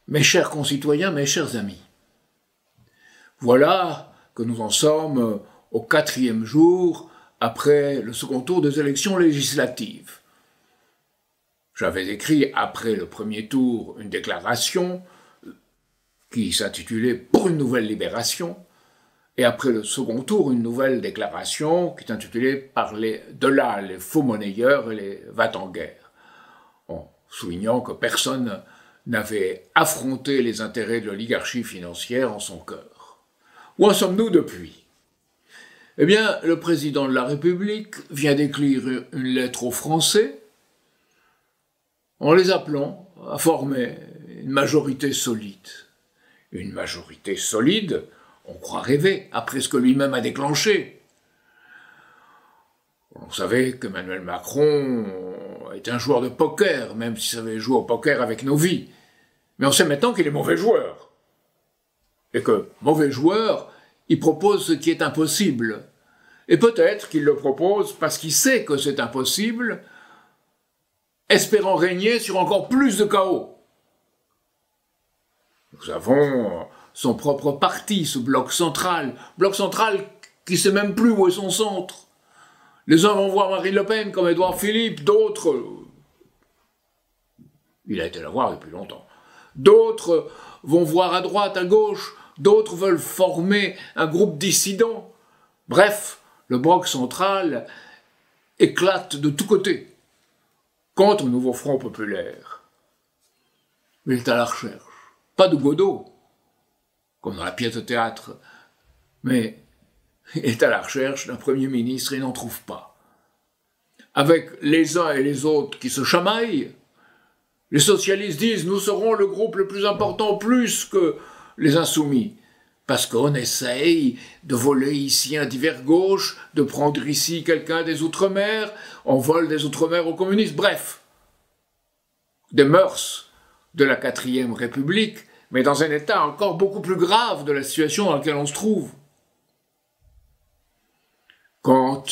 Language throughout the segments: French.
Mes chers concitoyens, mes chers amis, voilà que nous en sommes au 4e jour après le second tour des élections législatives. J'avais écrit après le premier tour une déclaration qui s'intitulait « Pour une nouvelle libération » et après le second tour une nouvelle déclaration qui s'intitulait « Par de là les faux monnayeurs et les va-t-en-guerre » en soulignant que personne n'avait affronté les intérêts de l'oligarchie financière en son cœur. Où en sommes-nous depuis ? Eh bien, le président de la République vient d'écrire une lettre aux Français en les appelant à former une majorité solide. Une majorité solide, on croit rêver, après ce que lui-même a déclenché. On savait qu'Emmanuel Macron est un joueur de poker, même s'il savait jouer au poker avec nos vies. Mais on sait maintenant qu'il est mauvais joueur. Et que, mauvais joueur, il propose ce qui est impossible. Et peut-être qu'il le propose parce qu'il sait que c'est impossible, espérant régner sur encore plus de chaos. Nous avons son propre parti, ce bloc central qui ne sait même plus où est son centre. Les uns vont voir Marine Le Pen comme Édouard Philippe, d'autres... Il a été la voir depuis longtemps. D'autres vont voir à droite, à gauche, d'autres veulent former un groupe dissident. Bref, le bloc central éclate de tous côtés contre le nouveau Front populaire. Il est à la recherche, pas de Godot, comme dans la pièce de théâtre, mais il est à la recherche d'un Premier ministre et n'en trouve pas. Avec les uns et les autres qui se chamaillent, les socialistes disent « nous serons le groupe le plus important, plus que les insoumis ». Parce qu'on essaye de voler ici un divers gauche, de prendre ici quelqu'un des Outre-mer, on vole des Outre-mer aux communistes, bref. Des mœurs de la 4e République, mais dans un état encore beaucoup plus grave de la situation dans laquelle on se trouve. Quant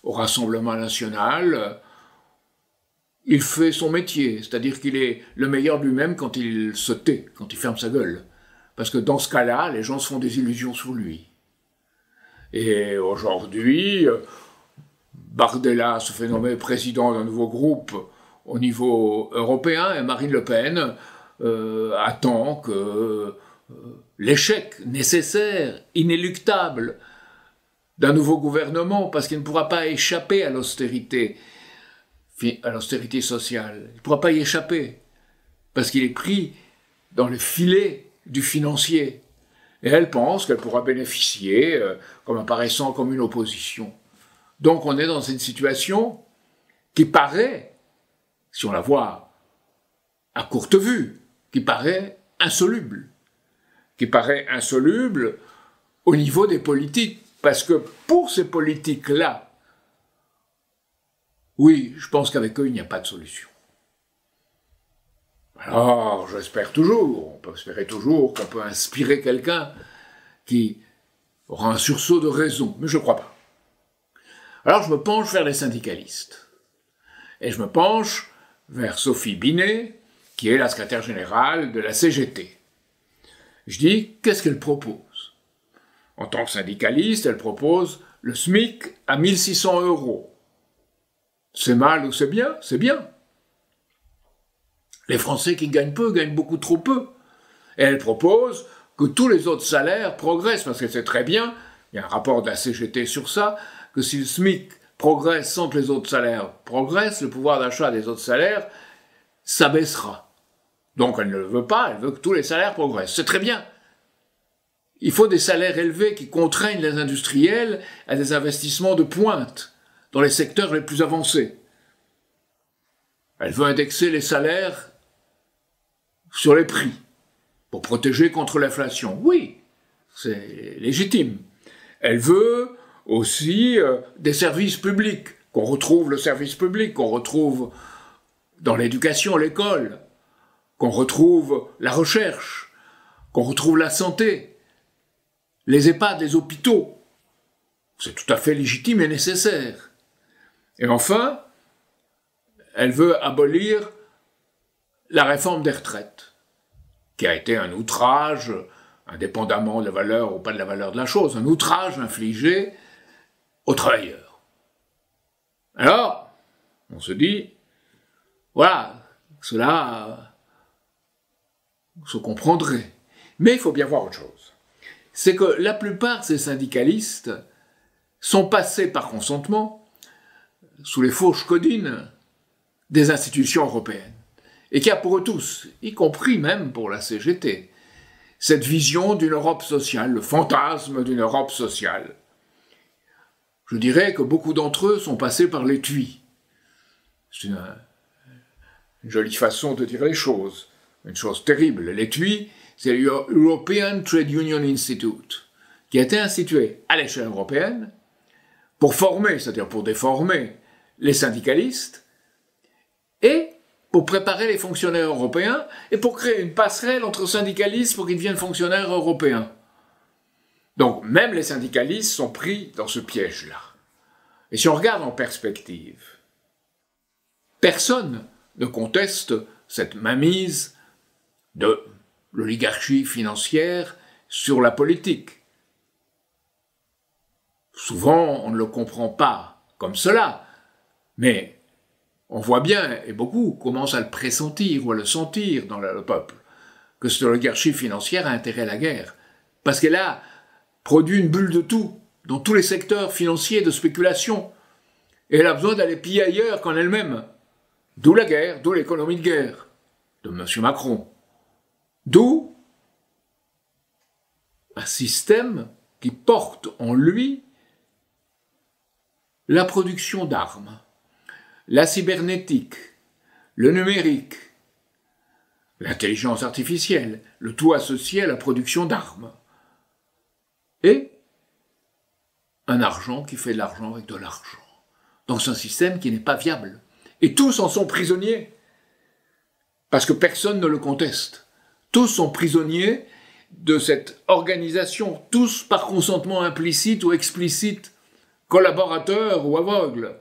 au Rassemblement national, il fait son métier, c'est-à-dire qu'il est le meilleur de lui-même quand il se tait, quand il ferme sa gueule. Parce que dans ce cas-là, les gens se font des illusions sur lui. Et aujourd'hui, Bardella se fait nommer président d'un nouveau groupe au niveau européen, et Marine Le Pen attend que l'échec nécessaire, inéluctable, d'un nouveau gouvernement, parce qu'il ne pourra pas échapper à l'austérité sociale. Il ne pourra pas y échapper, parce qu'il est pris dans le filet du financier. Et elle pense qu'elle pourra bénéficier comme apparaissant comme une opposition. Donc on est dans une situation qui paraît, si on la voit à courte vue, qui paraît insoluble au niveau des politiques. Parce que pour ces politiques-là, oui, je pense qu'avec eux, il n'y a pas de solution. Alors, j'espère toujours, on peut espérer toujours qu'on peut inspirer quelqu'un qui aura un sursaut de raison, mais je ne crois pas. Alors, je me penche vers les syndicalistes. Et je me penche vers Sophie Binet, qui est la secrétaire générale de la CGT. Je dis, qu'est-ce qu'elle propose ? En tant que syndicaliste, elle propose le SMIC à 1 600 €. C'est mal ou c'est bien ? C'est bien. Les Français qui gagnent peu gagnent beaucoup trop peu. Et elle propose que tous les autres salaires progressent, parce que c'est très bien, il y a un rapport de la CGT sur ça, que si le SMIC progresse sans que les autres salaires progressent, le pouvoir d'achat des autres salaires s'abaissera. Donc elle ne le veut pas, elle veut que tous les salaires progressent. C'est très bien. Il faut des salaires élevés qui contraignent les industriels à des investissements de pointe dans les secteurs les plus avancés. Elle veut indexer les salaires sur les prix, pour protéger contre l'inflation. Oui, c'est légitime. Elle veut aussi des services publics, qu'on retrouve le service public, qu'on retrouve dans l'éducation, l'école, qu'on retrouve la recherche, qu'on retrouve la santé, les EHPAD, les hôpitaux. C'est tout à fait légitime et nécessaire. Et enfin, elle veut abolir la réforme des retraites, qui a été un outrage, indépendamment de la valeur ou pas de la valeur de la chose, un outrage infligé aux travailleurs. Alors, on se dit, voilà, cela se comprendrait. Mais il faut bien voir autre chose. C'est que la plupart de ces syndicalistes sont passés par consentement sous les fourches codines des institutions européennes. Et qu'il y a pour eux tous, y compris même pour la CGT, cette vision d'une Europe sociale, le fantasme d'une Europe sociale. Je dirais que beaucoup d'entre eux sont passés par l'étui. C'est une jolie façon de dire les choses, une chose terrible. L'étui, c'est l'European Trade Union Institute, qui a été institué à l'échelle européenne pour former, c'est-à-dire pour déformer les syndicalistes, et pour préparer les fonctionnaires européens, et pour créer une passerelle entre syndicalistes pour qu'ils deviennent fonctionnaires européens. Donc même les syndicalistes sont pris dans ce piège-là. Et si on regarde en perspective, personne ne conteste cette mainmise de l'oligarchie financière sur la politique. Souvent, on ne le comprend pas comme cela, mais on voit bien, et beaucoup commencent à le pressentir ou à le sentir dans le peuple, que cette oligarchie financière a intérêt à la guerre, parce qu'elle a produit une bulle de tout, dans tous les secteurs financiers de spéculation, et elle a besoin d'aller piller ailleurs qu'en elle-même. D'où la guerre, d'où l'économie de guerre de M. Macron. D'où un système qui porte en lui la production d'armes, la cybernétique, le numérique, l'intelligence artificielle, le tout associé à la production d'armes, et un argent qui fait de l'argent avec de l'argent. Donc c'est un système qui n'est pas viable. Et tous en sont prisonniers, parce que personne ne le conteste. Tous sont prisonniers de cette organisation, tous par consentement implicite ou explicite, collaborateurs ou aveugles.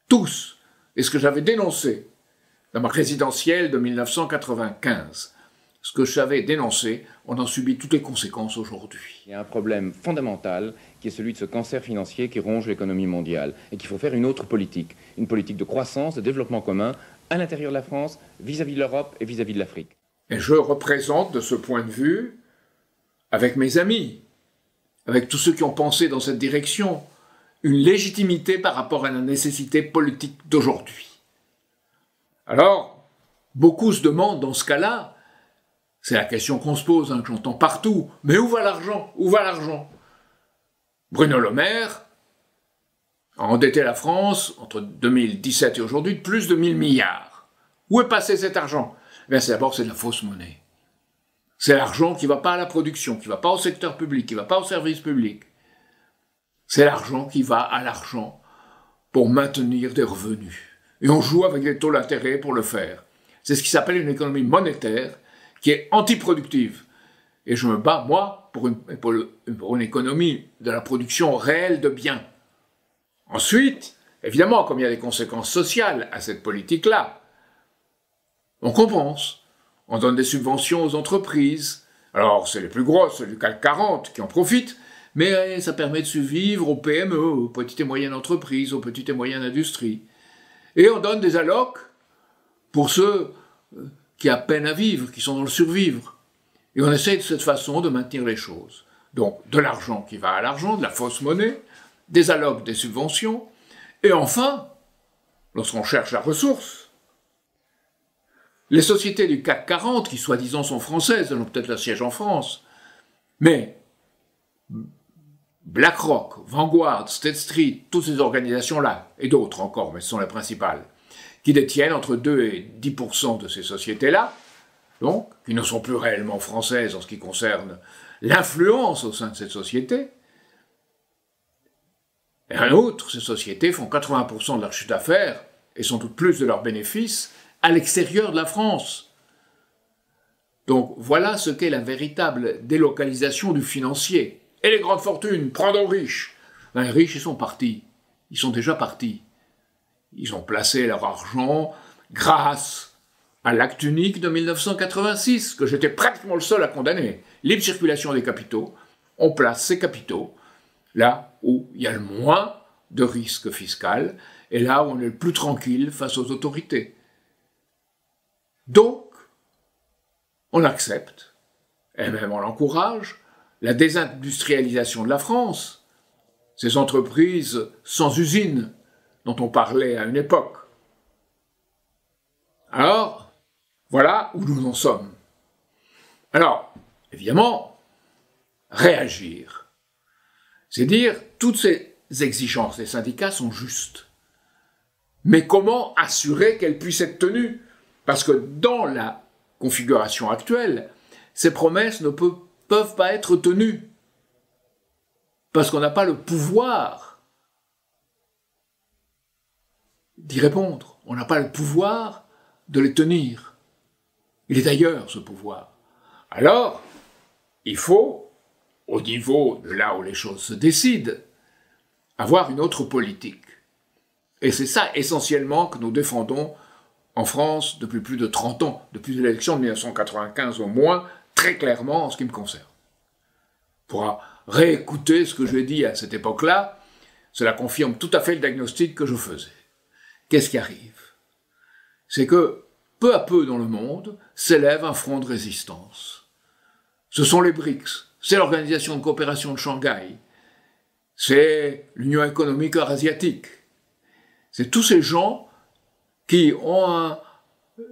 Tous. Et ce que j'avais dénoncé dans ma présidentielle de 1995, ce que j'avais dénoncé, on en subit toutes les conséquences aujourd'hui. Il y a un problème fondamental qui est celui de ce cancer financier qui ronge l'économie mondiale et qu'il faut faire une autre politique, une politique de croissance, de développement commun à l'intérieur de la France, vis-à-vis de l'Europe et vis-à-vis de l'Afrique. Et je représente de ce point de vue, avec mes amis, avec tous ceux qui ont pensé dans cette direction, une légitimité par rapport à la nécessité politique d'aujourd'hui. Alors, beaucoup se demandent dans ce cas-là, c'est la question qu'on se pose, que j'entends partout, mais où va l'argent? Où va l'argent? Bruno Le Maire a endetté la France entre 2017 et aujourd'hui de plus de 1000 milliards. Où est passé cet argent? Eh bien, d'abord, c'est de la fausse monnaie. C'est l'argent qui ne va pas à la production, qui ne va pas au secteur public, qui ne va pas au service public. C'est l'argent qui va à l'argent pour maintenir des revenus. Et on joue avec les taux d'intérêt pour le faire. C'est ce qui s'appelle une économie monétaire qui est antiproductive. Et je me bats, moi, pour une économie de la production réelle de biens. Ensuite, évidemment, comme il y a des conséquences sociales à cette politique-là, on compense. On donne des subventions aux entreprises. Alors, c'est les plus grosses, c'est du CAC 40 qui en profitent, mais ça permet de survivre aux PME, aux petites et moyennes entreprises, aux petites et moyennes industries. Et on donne des allocs pour ceux qui a peine à vivre, qui sont dans le survivre. Et on essaie de cette façon de maintenir les choses. Donc, de l'argent qui va à l'argent, de la fausse monnaie, des allocs, des subventions, et enfin, lorsqu'on cherche la ressource, les sociétés du CAC 40, qui soi-disant sont françaises, elles ont peut-être leur siège en France, mais BlackRock, Vanguard, State Street, toutes ces organisations-là, et d'autres encore, mais ce sont les principales, qui détiennent entre 2 et 10% de ces sociétés-là, donc, qui ne sont plus réellement françaises en ce qui concerne l'influence au sein de cette société. Et en outre, ces sociétés font 80% de leur chiffre d'affaires, et sans doute plus de leurs bénéfices, à l'extérieur de la France. Donc voilà ce qu'est la véritable délocalisation du financier. Et les grandes fortunes, prendre aux riches. Ben, les riches, ils sont partis. Ils sont déjà partis. Ils ont placé leur argent grâce à l'acte unique de 1986, que j'étais pratiquement le seul à condamner. Libre circulation des capitaux, on place ces capitaux là où il y a le moins de risque fiscal et là où on est le plus tranquille face aux autorités. Donc, on accepte, et même on l'encourage, la désindustrialisation de la France, ces entreprises sans usine dont on parlait à une époque. Alors, voilà où nous en sommes. Alors, évidemment, réagir. C'est dire, toutes ces exigences des syndicats sont justes. Mais comment assurer qu'elles puissent être tenues? Parce que dans la configuration actuelle, ces promesses ne peuvent pas être tenues. Parce qu'on n'a pas le pouvoir d'y répondre. On n'a pas le pouvoir de les tenir. Il est ailleurs, ce pouvoir. Alors, il faut, au niveau de là où les choses se décident, avoir une autre politique. Et c'est ça essentiellement que nous défendons en France depuis plus de 30 ans, depuis l'élection de 1995 au moins, très clairement en ce qui me concerne. On pourra réécouter ce que j'ai dit à cette époque-là, cela confirme tout à fait le diagnostic que je faisais. Qu'est-ce qui arrive? C'est que, peu à peu dans le monde, s'élève un front de résistance. Ce sont les BRICS, c'est l'Organisation de coopération de Shanghai, c'est l'Union économique eurasiatique. C'est tous ces gens qui ont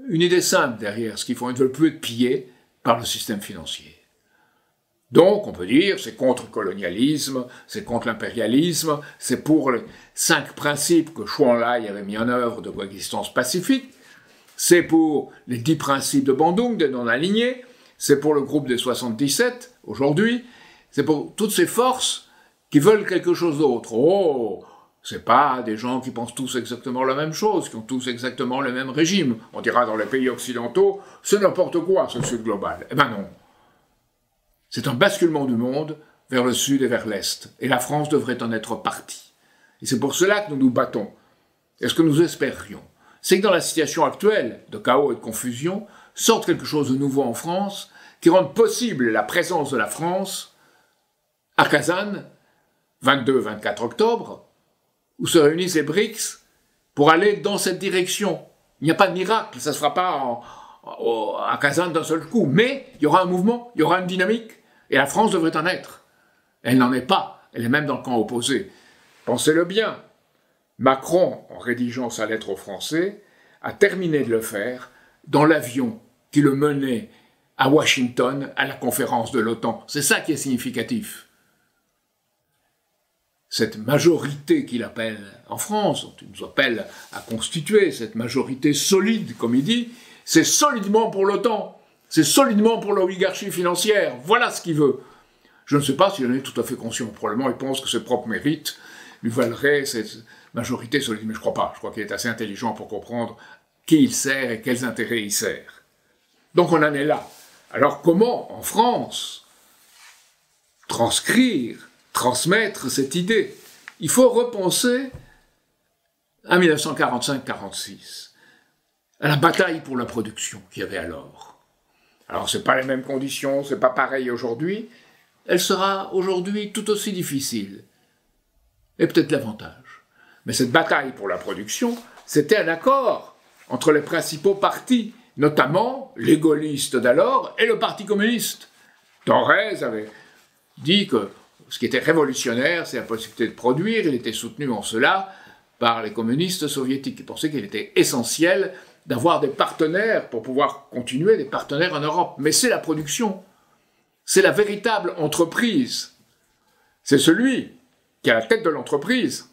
une idée simple derrière ce qu'ils font. Ils ne veulent plus être pillés par le système financier. Donc, on peut dire, c'est contre le colonialisme, c'est contre l'impérialisme, c'est pour les 5 principes que Chou En-lai avait mis en œuvre de coexistence pacifique, c'est pour les 10 principes de Bandung, des non-alignés, c'est pour le groupe des 77, aujourd'hui, c'est pour toutes ces forces qui veulent quelque chose d'autre. Oh, c'est pas des gens qui pensent tous exactement la même chose, qui ont tous exactement le même régime. On dira dans les pays occidentaux, c'est n'importe quoi ce Sud global. Eh ben non. C'est un basculement du monde vers le Sud et vers l'Est. Et la France devrait en être partie. Et c'est pour cela que nous nous battons. Et ce que nous espérions, c'est que dans la situation actuelle de chaos et de confusion, sorte quelque chose de nouveau en France qui rende possible la présence de la France à Kazan, 22-24 octobre, où se réunissent les BRICS pour aller dans cette direction. Il n'y a pas de miracle, ça ne se fera pas à Kazan d'un seul coup, mais il y aura un mouvement, il y aura une dynamique, et la France devrait en être. Elle n'en est pas, elle est même dans le camp opposé. Pensez-le bien, Macron, en rédigeant sa lettre aux Français, a terminé de le faire dans l'avion qui le menait à Washington à la conférence de l'OTAN. C'est ça qui est significatif. Cette majorité qu'il appelle en France, dont il nous appelle à constituer, cette majorité solide, comme il dit, c'est solidement pour l'OTAN, c'est solidement pour l'oligarchie financière, voilà ce qu'il veut. Je ne sais pas s'il en est tout à fait conscient, probablement il pense que ses propres mérites lui valeraient cette majorité solide, mais je crois pas, je crois qu'il est assez intelligent pour comprendre qui il sert et quels intérêts il sert. Donc on en est là. Alors comment, en France, transmettre cette idée? Il faut repenser à 1945-46, à la bataille pour la production qu'il y avait alors. Alors, ce n'est pas les mêmes conditions, ce n'est pas pareil aujourd'hui. Elle sera aujourd'hui tout aussi difficile, et peut-être davantage. Mais cette bataille pour la production, c'était un accord entre les principaux partis, notamment les gaullistes d'alors et le Parti communiste. Thorez avait dit que ce qui était révolutionnaire, c'est la possibilité de produire. Il était soutenu en cela par les communistes soviétiques qui pensaient qu'il était essentiel d'avoir des partenaires pour pouvoir continuer, des partenaires en Europe. Mais c'est la production. C'est la véritable entreprise. C'est celui qui est à la tête de l'entreprise.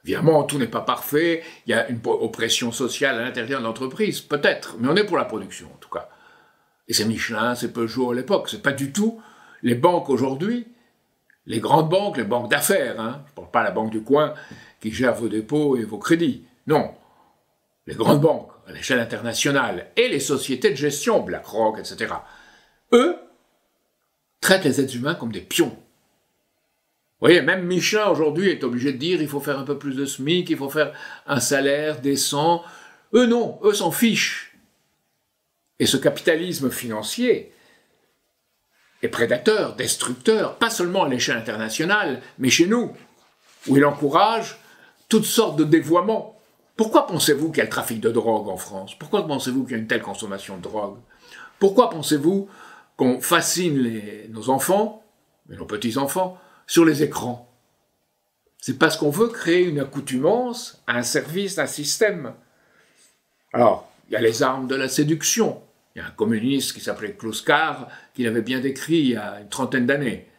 Évidemment, tout n'est pas parfait. Il y a une oppression sociale à l'intérieur de l'entreprise, peut-être. Mais on est pour la production, en tout cas. Et c'est Michelin, c'est Peugeot à l'époque. C'est pas du tout les banques aujourd'hui, les grandes banques, les banques d'affaires, hein. Je ne parle pas de la banque du coin qui gère vos dépôts et vos crédits. Non, les grandes banques à l'échelle internationale et les sociétés de gestion, BlackRock, etc., eux traitent les êtres humains comme des pions. Vous voyez, même Michelin aujourd'hui est obligé de dire il faut faire un peu plus de SMIC, il faut faire un salaire décent Eux non, eux s'en fichent. Et ce capitalisme financier est prédateur, destructeur, pas seulement à l'échelle internationale, mais chez nous, où il encourage toutes sortes de dévoiements. Pourquoi pensez-vous qu'il y a le trafic de drogue en France? Pourquoi pensez-vous qu'il y a une telle consommation de drogue? Pourquoi pensez-vous qu'on fascine nos enfants, et nos petits-enfants, sur les écrans? C'est parce qu'on veut créer une accoutumance à un service d'un système. Alors, il y a les armes de la séduction. Il y a un communiste qui s'appelait Kluskar, qui l'avait bien décrit il y a une trentaine d'années.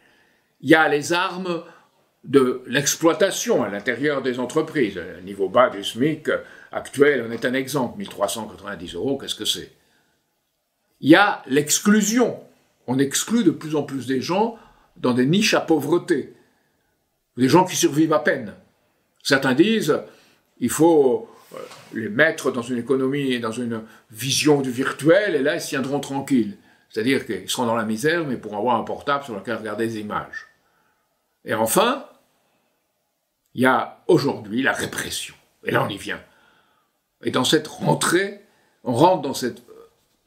Il y a les armes de l'exploitation à l'intérieur des entreprises. Le niveau bas du SMIC actuel en est un exemple. 1 390 €, qu'est-ce que c'est? Il y a l'exclusion. On exclut de plus en plus des gens dans des niches à pauvreté. Des gens qui survivent à peine. Certains disent il faut les mettre dans une économie et dans une vision du virtuel, et là, ils se tiendront tranquilles. C'est-à-dire qu'ils seront dans la misère, mais pourront avoir un portable sur lequel regarder des images. Et enfin, il y a aujourd'hui la répression. Et là, on y vient. Et dans cette rentrée, on rentre dans cette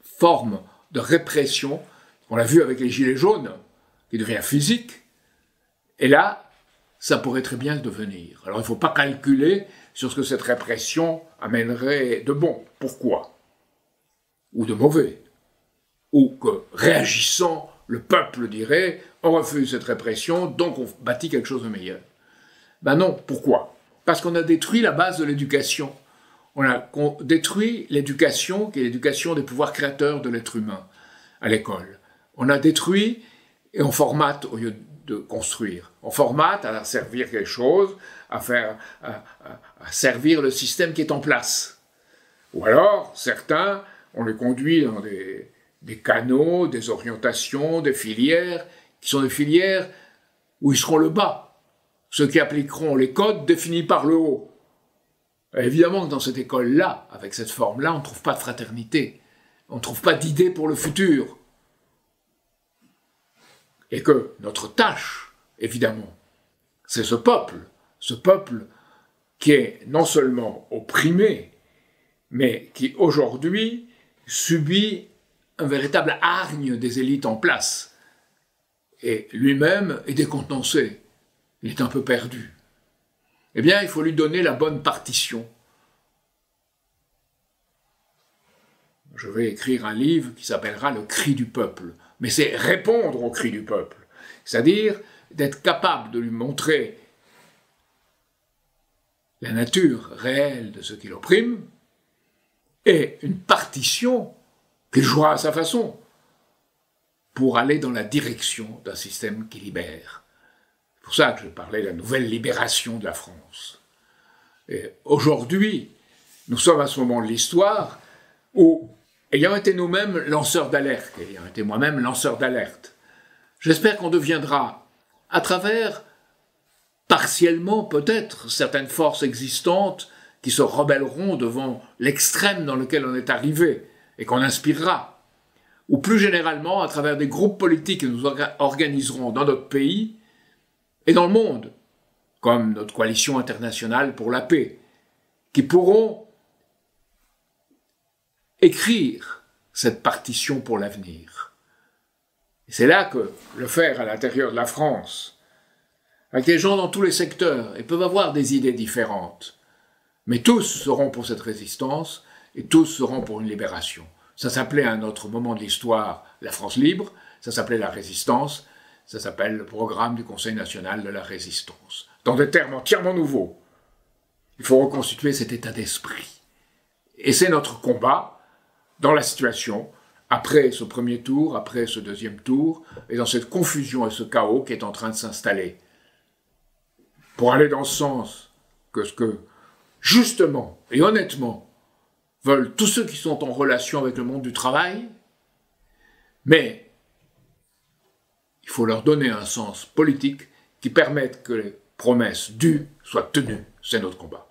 forme de répression, on l'a vu avec les gilets jaunes, qui devient physique, et là, ça pourrait très bien le devenir. Alors il ne faut pas calculer sur ce que cette répression amènerait de bon. Pourquoi? Ou de mauvais. Ou que, réagissant, le peuple dirait « on refuse cette répression, donc on bâtit quelque chose de meilleur ». Ben non, pourquoi? Parce qu'on a détruit la base de l'éducation. On a détruit l'éducation, qui est l'éducation des pouvoirs créateurs de l'être humain, à l'école. On a détruit et on formate au lieu de construire. On formate à servir quelque chose, à servir le système qui est en place. Ou alors, certains, on les conduit dans des canaux, des orientations, des filières, qui sont des filières où ils seront le bas. Ceux qui appliqueront les codes définis par le haut. Et évidemment que dans cette école-là, avec cette forme-là, on ne trouve pas de fraternité. On ne trouve pas d'idées pour le futur. Et que notre tâche, évidemment, c'est ce peuple qui est non seulement opprimé, mais qui aujourd'hui subit un véritable hargne des élites en place. Et lui-même est décontenancé, il est un peu perdu. Eh bien, il faut lui donner la bonne partition. Je vais écrire un livre qui s'appellera « Le cri du peuple ». Mais c'est répondre au cri du peuple. C'est-à-dire d'être capable de lui montrer la nature réelle de ce qui l'opprime et une partition qu'il jouera à sa façon pour aller dans la direction d'un système qui libère. C'est pour ça que je parlais de la nouvelle libération de la France. Et aujourd'hui, nous sommes à ce moment de l'histoire où, ayant été nous-mêmes lanceurs d'alerte, ayant été moi-même lanceur d'alerte, j'espère qu'on deviendra, à travers, partiellement peut-être, certaines forces existantes qui se rebelleront devant l'extrême dans lequel on est arrivé et qu'on inspirera, ou plus généralement à travers des groupes politiques que nous organiserons dans notre pays et dans le monde, comme notre coalition internationale pour la paix, qui pourront écrire cette partition pour l'avenir. Et c'est là que le faire à l'intérieur de la France, avec des gens dans tous les secteurs, ils peuvent avoir des idées différentes, mais tous seront pour cette résistance et tous seront pour une libération. Ça s'appelait à un autre moment de l'histoire la France libre, ça s'appelait la résistance, ça s'appelle le programme du Conseil national de la résistance. Dans des termes entièrement nouveaux, il faut reconstituer cet état d'esprit. Et c'est notre combat dans la situation, après ce premier tour, après ce deuxième tour, et dans cette confusion et ce chaos qui est en train de s'installer. Pour aller dans ce sens que ce que, justement et honnêtement, veulent tous ceux qui sont en relation avec le monde du travail, mais il faut leur donner un sens politique qui permette que les promesses dues soient tenues. C'est notre combat.